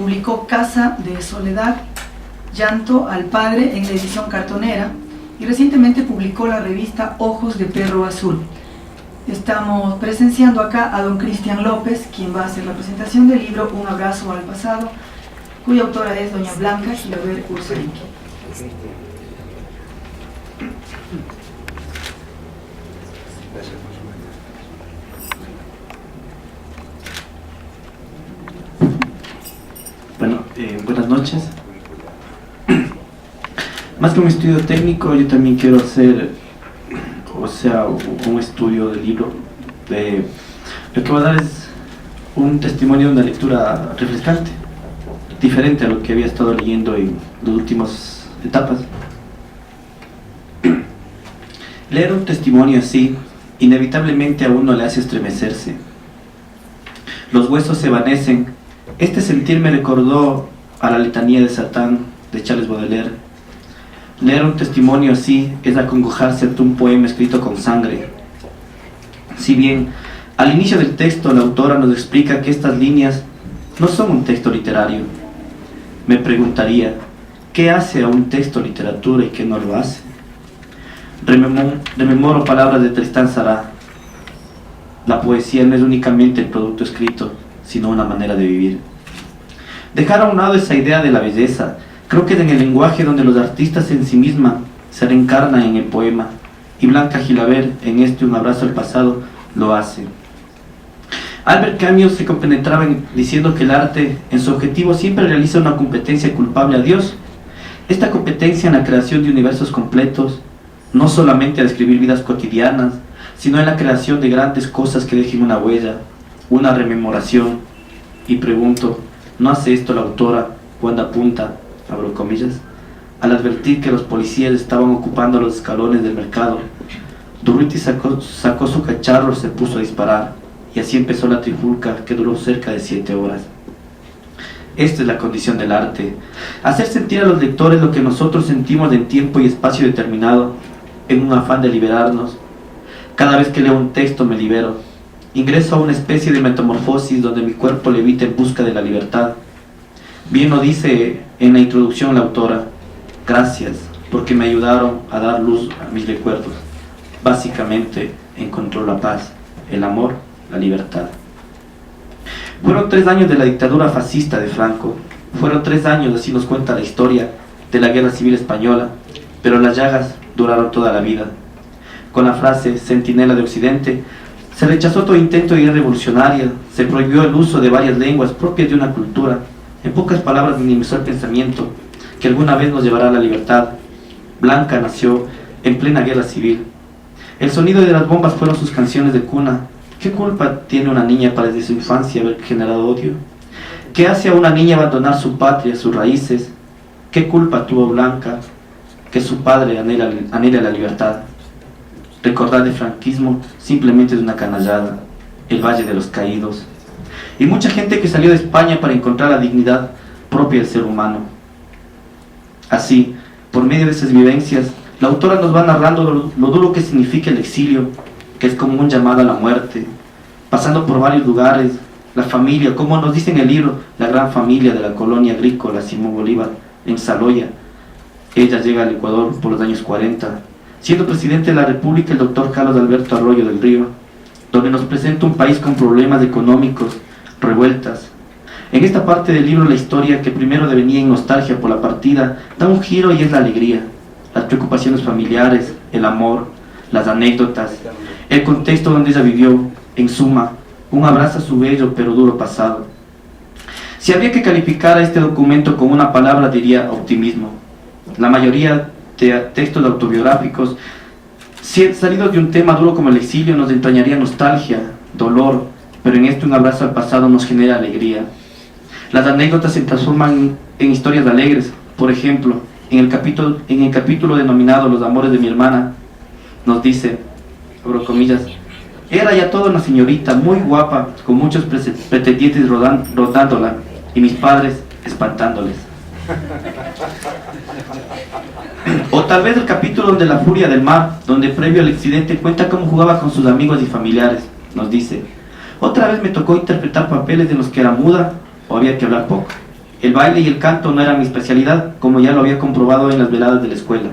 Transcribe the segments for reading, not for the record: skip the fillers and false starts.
publicó Casa de Soledad, Llanto al Padre en la edición cartonera y recientemente publicó la revista Ojos de Perro Azul. Estamos presenciando acá a don Cristian López, quien va a hacer la presentación del libro Un abrazo al pasado, cuya autora es doña Blanca Gilaber Ursarinqui. Bueno, buenas noches. Más que un estudio técnico, yo también quiero hacer, un estudio del libro. Lo que voy a dar es un testimonio de una lectura refrescante, diferente a lo que había estado leyendo en las últimas etapas. Leer un testimonio así, inevitablemente a uno le hace estremecerse. Los huesos se evanecen. Este sentir me recordó a la letanía de Satán de Charles Baudelaire. Leer un testimonio así es acongojarse ante un poema escrito con sangre. Si bien al inicio del texto la autora nos explica que estas líneas no son un texto literario, me preguntaría, ¿qué hace a un texto literatura y qué no lo hace? Rememoro palabras de Tristán Tzara. La poesía no es únicamente el producto escrito, sino una manera de vivir. Dejar a un lado esa idea de la belleza, creo que es en el lenguaje donde los artistas en sí misma se reencarnan en el poema, y Blanca Gilaber, en este Un abrazo al pasado, lo hace. Albert Camus se compenetraba diciendo que el arte, en su objetivo, siempre realiza una competencia culpable a Dios. Esta competencia en la creación de universos completos, no solamente a describir vidas cotidianas, sino en la creación de grandes cosas que dejen una huella, una rememoración. Y pregunto, ¿no hace esto la autora cuando apunta, abro comillas, al advertir que los policías estaban ocupando los escalones del mercado? Durruti sacó su cacharro, se puso a disparar, y así empezó la trifulca que duró cerca de 7 horas. Esta es la condición del arte, hacer sentir a los lectores lo que nosotros sentimos en tiempo y espacio determinado, en un afán de liberarnos. Cada vez que leo un texto me libero, ingreso a una especie de metamorfosis donde mi cuerpo levita en busca de la libertad. Bien lo dice en la introducción la autora, gracias porque me ayudaron a dar luz a mis recuerdos. Básicamente encontró la paz, el amor, la libertad. Fueron 3 años de la dictadura fascista de Franco, fueron 3 años, así nos cuenta la historia, de la Guerra Civil Española, pero las llagas duraron toda la vida. Con la frase Centinela de Occidente, se rechazó todo intento de guerra revolucionaria, se prohibió el uso de varias lenguas propias de una cultura. En pocas palabras minimizó el pensamiento que alguna vez nos llevará a la libertad. Blanca nació en plena guerra civil. El sonido de las bombas fueron sus canciones de cuna. ¿Qué culpa tiene una niña para desde su infancia haber generado odio? ¿Qué hace a una niña abandonar su patria, sus raíces? ¿Qué culpa tuvo Blanca que su padre anhela la libertad? Recordar el franquismo simplemente es una canallada, el Valle de los Caídos. Y mucha gente que salió de España para encontrar la dignidad propia del ser humano. Así, por medio de esas vivencias, la autora nos va narrando lo duro que significa el exilio, que es como un llamado a la muerte, pasando por varios lugares, la familia, como nos dice en el libro, la gran familia de la colonia agrícola Simón Bolívar, en Saloya. Ella llega al Ecuador por los años 40, siendo presidente de la República el doctor Carlos Alberto Arroyo del Río, donde nos presenta un país con problemas económicos, revueltas. En esta parte del libro la historia, que primero devenía en nostalgia por la partida, da un giro y es la alegría, las preocupaciones familiares, el amor, las anécdotas, el contexto donde ella vivió, en suma, un abrazo a su bello pero duro pasado. Si habría que calificar a este documento con una palabra, diría optimismo. La mayoría de textos autobiográficos, salidos de un tema duro como el exilio, nos entrañaría nostalgia, dolor, pero en este Un abrazo al pasado nos genera alegría. Las anécdotas se transforman en historias alegres. Por ejemplo, en el capítulo denominado Los amores de mi hermana, nos dice, abro comillas, era ya toda una señorita muy guapa, con muchos pretendientes rondándola, y mis padres espantándoles. O tal vez el capítulo de La furia del mar, donde previo al accidente cuenta cómo jugaba con sus amigos y familiares. Nos dice, otra vez me tocó interpretar papeles en los que era muda o había que hablar poco. El baile y el canto no eran mi especialidad, como ya lo había comprobado en las veladas de la escuela.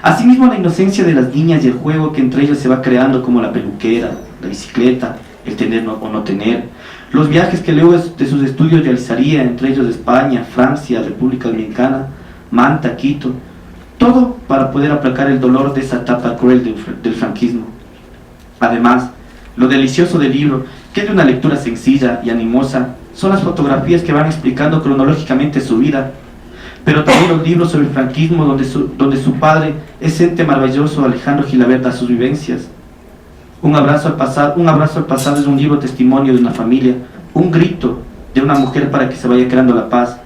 Asimismo, la inocencia de las niñas y el juego que entre ellas se va creando, como la peluquera, la bicicleta, el tener o no tener, los viajes que luego de sus estudios realizaría, entre ellos España, Francia, República Dominicana, Manta, Quito, todo para poder aplacar el dolor de esa etapa cruel del franquismo. Además, lo delicioso del libro, que es de una lectura sencilla y animosa, son las fotografías que van explicando cronológicamente su vida, pero también los libros sobre el franquismo, donde su padre, ese ente maravilloso Alejandro Gilabert, da sus vivencias. Un abrazo al pasado es un libro testimonio de una familia, un grito de una mujer para que se vaya creando la paz,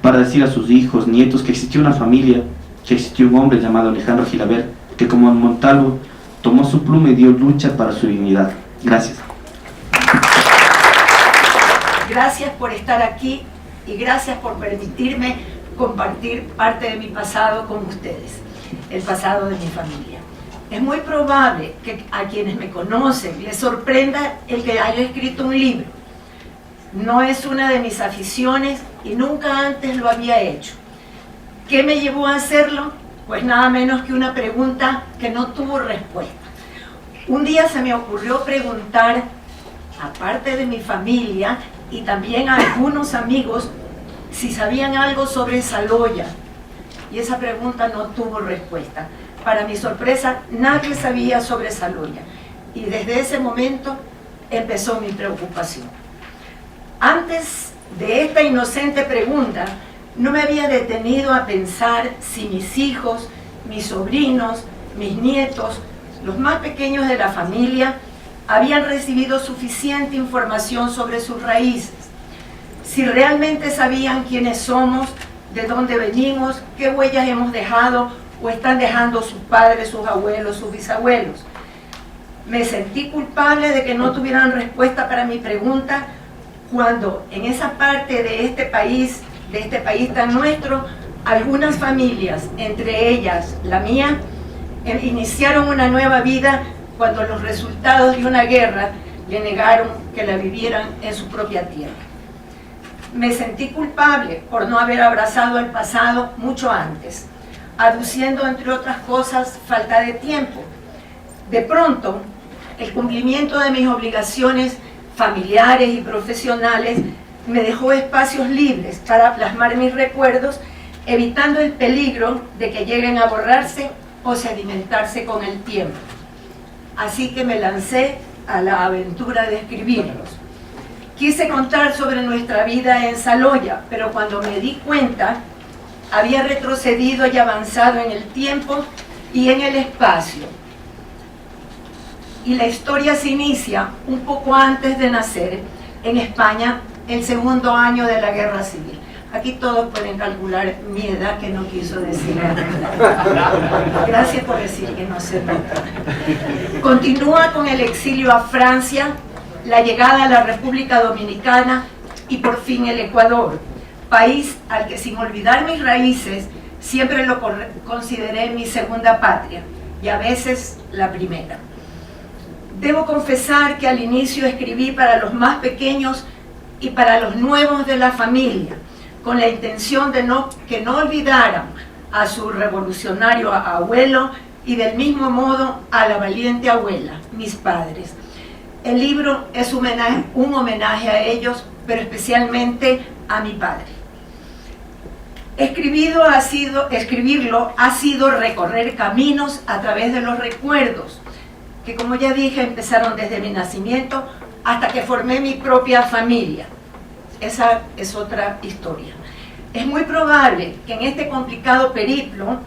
para decir a sus hijos, nietos, que existió una familia, que existió un hombre llamado Alejandro Gilabert, que como Montalvo tomó su pluma y dio lucha para su dignidad. Gracias. Gracias por estar aquí y gracias por permitirme compartir parte de mi pasado con ustedes, el pasado de mi familia. Es muy probable que a quienes me conocen les sorprenda el que haya escrito un libro. No es una de mis aficiones y nunca antes lo había hecho. ¿Qué me llevó a hacerlo? Pues nada menos que una pregunta que no tuvo respuesta. Un día se me ocurrió preguntar, aparte de mi familia y también a algunos amigos, si sabían algo sobre Saloya. Y esa pregunta no tuvo respuesta. Para mi sorpresa, nadie sabía sobre Saloya. Y desde ese momento empezó mi preocupación. Antes de esta inocente pregunta, no me había detenido a pensar si mis hijos, mis sobrinos, mis nietos, los más pequeños de la familia, habían recibido suficiente información sobre sus raíces. Si realmente sabían quiénes somos, de dónde venimos, qué huellas hemos dejado o están dejando sus padres, sus abuelos, sus bisabuelos. Me sentí culpable de que no tuvieran respuesta para mi pregunta cuando en esa parte de este país tan nuestro, algunas familias, entre ellas la mía, iniciaron una nueva vida cuando los resultados de una guerra le negaron que la vivieran en su propia tierra. Me sentí culpable por no haber abrazado el pasado mucho antes, aduciendo, entre otras cosas, falta de tiempo. De pronto, el cumplimiento de mis obligaciones familiares y profesionales me dejó espacios libres para plasmar mis recuerdos, evitando el peligro de que lleguen a borrarse o sedimentarse con el tiempo. Así que me lancé a la aventura de escribirlos. Quise contar sobre nuestra vida en Saloya, pero cuando me di cuenta, había retrocedido y avanzado en el tiempo y en el espacio. Y la historia se inicia un poco antes de nacer, en España, el segundo año de la Guerra Civil. Aquí todos pueden calcular mi edad, que no quiso decir. Gracias por decir que no sé. Continúa con el exilio a Francia, la llegada a la República Dominicana y por fin el Ecuador, país al que, sin olvidar mis raíces, siempre lo consideré mi segunda patria y a veces la primera. Debo confesar que al inicio escribí para los más pequeños y para los nuevos de la familia, con la intención de que no olvidaran a su revolucionario abuelo y del mismo modo a la valiente abuela, mis padres. El libro es un homenaje a ellos, pero especialmente a mi padre. Escribirlo ha sido recorrer caminos a través de los recuerdos, que, como ya dije, empezaron desde mi nacimiento hasta que formé mi propia familia. Esa es otra historia. Es muy probable que en este complicado periplo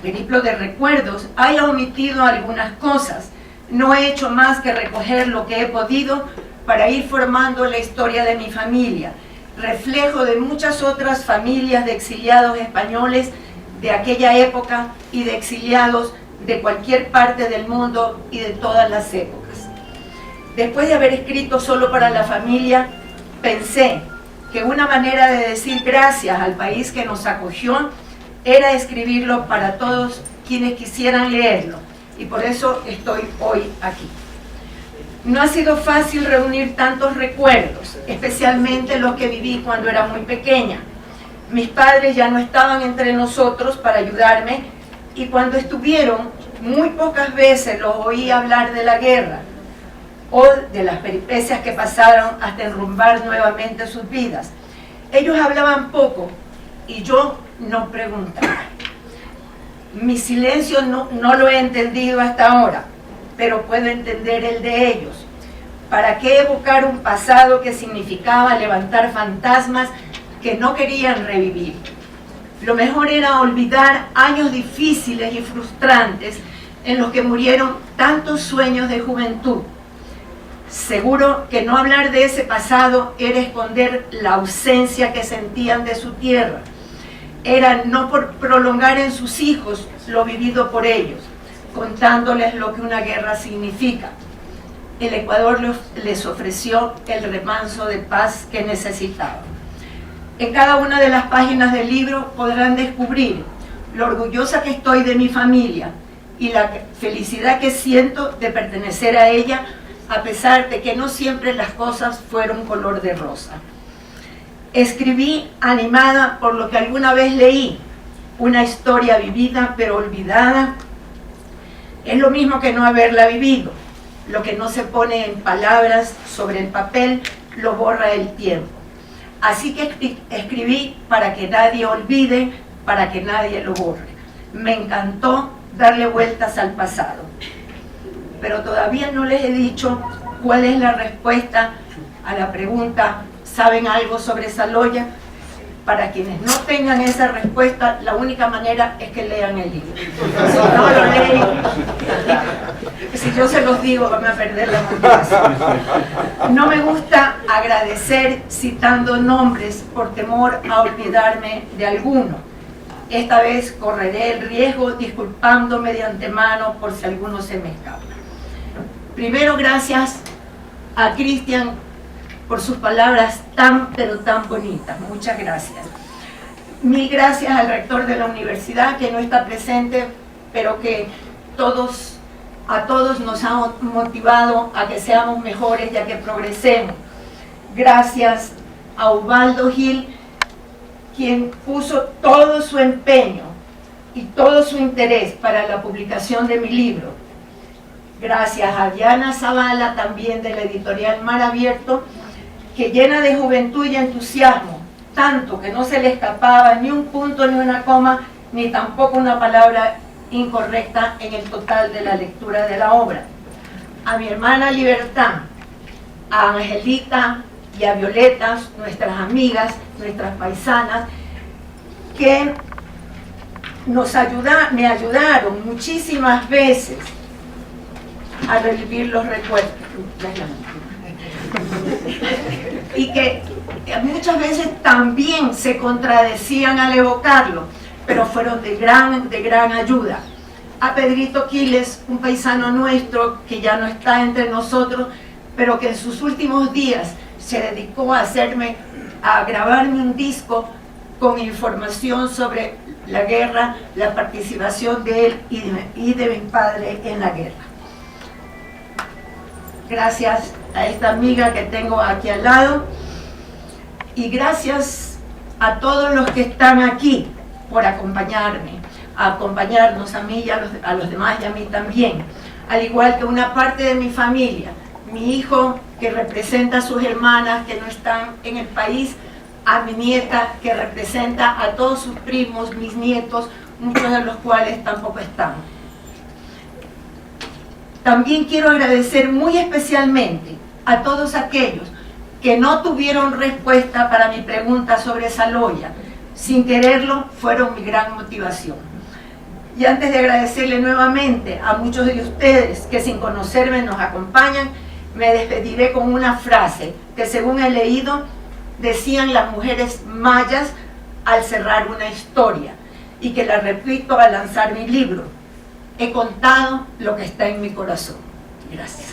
de recuerdos, haya omitido algunas cosas. No he hecho más que recoger lo que he podido para ir formando la historia de mi familia, reflejo de muchas otras familias de exiliados españoles de aquella época y de exiliados de cualquier parte del mundo y de todas las épocas. Después de haber escrito solo para la familia, pensé que una manera de decir gracias al país que nos acogió era escribirlo para todos quienes quisieran leerlo, y por eso estoy hoy aquí. No ha sido fácil reunir tantos recuerdos, especialmente los que viví cuando era muy pequeña. Mis padres ya no estaban entre nosotros para ayudarme y cuando estuvieron, muy pocas veces los oí hablar de la guerra o de las peripecias que pasaron hasta enrumbar nuevamente sus vidas. Ellos hablaban poco y yo no preguntaba. Mi silencio no lo he entendido hasta ahora, pero puedo entender el de ellos. ¿Para qué evocar un pasado que significaba levantar fantasmas que no querían revivir? Lo mejor era olvidar años difíciles y frustrantes en los que murieron tantos sueños de juventud. Seguro que no hablar de ese pasado era esconder la ausencia que sentían de su tierra. Era no prolongar en sus hijos lo vivido por ellos, contándoles lo que una guerra significa. El Ecuador les ofreció el remanso de paz que necesitaban. En cada una de las páginas del libro podrán descubrir lo orgullosa que estoy de mi familia y la felicidad que siento de pertenecer a ella, a pesar de que no siempre las cosas fueron color de rosa. Escribí animada por lo que alguna vez leí, una historia vivida pero olvidada. Es lo mismo que no haberla vivido. Lo que no se pone en palabras sobre el papel lo borra el tiempo. Así que escribí para que nadie olvide, para que nadie lo borre. Me encantó darle vueltas al pasado. Pero todavía no les he dicho cuál es la respuesta a la pregunta: ¿saben algo sobre Saloya? Para quienes no tengan esa respuesta, la única manera es que lean el libro. Si no lo leen, si yo se los digo, van a perder la motivación. No me gusta agradecer citando nombres por temor a olvidarme de alguno. Esta vez correré el riesgo disculpándome de antemano por si alguno se me escapa. Primero, gracias a Cristian por sus palabras tan, pero tan bonitas. Muchas gracias. Mil gracias al rector de la universidad, que no está presente, pero que a todos nos ha motivado a que seamos mejores y a que progresemos. Gracias a Ubaldo Gil, quien puso todo su empeño y todo su interés para la publicación de mi libro. Gracias a Diana Zavala, también de la editorial Mar Abierto, que llena de juventud y entusiasmo, tanto que no se le escapaba ni un punto, ni una coma, ni tampoco una palabra incorrecta en el total de la lectura de la obra. A mi hermana Libertad, a Angelita y a Violeta, nuestras amigas, nuestras paisanas, que me ayudaron muchísimas veces a revivir los recuerdos. Y que muchas veces también se contradecían al evocarlo, pero fueron de gran ayuda. A Pedrito Quiles, un paisano nuestro que ya no está entre nosotros, pero que en sus últimos días se dedicó a grabarme un disco con información sobre la guerra, la participación de él y de mi padre en la guerra. Gracias a esta amiga que tengo aquí al lado, y gracias a todos los que están aquí por acompañarnos a mí y a los demás, y a mí también, al igual que una parte de mi familia, mi hijo que representa a sus hermanas que no están en el país, a mi nieta que representa a todos sus primos, mis nietos, muchos de los cuales tampoco están. También quiero agradecer muy especialmente a todos aquellos que no tuvieron respuesta para mi pregunta sobre Saloya. Sin quererlo, fueron mi gran motivación. Y antes de agradecerle nuevamente a muchos de ustedes que sin conocerme nos acompañan, me despediré con una frase que, según he leído, decían las mujeres mayas al cerrar una historia, y que la repito al lanzar mi libro: he contado lo que está en mi corazón. Gracias.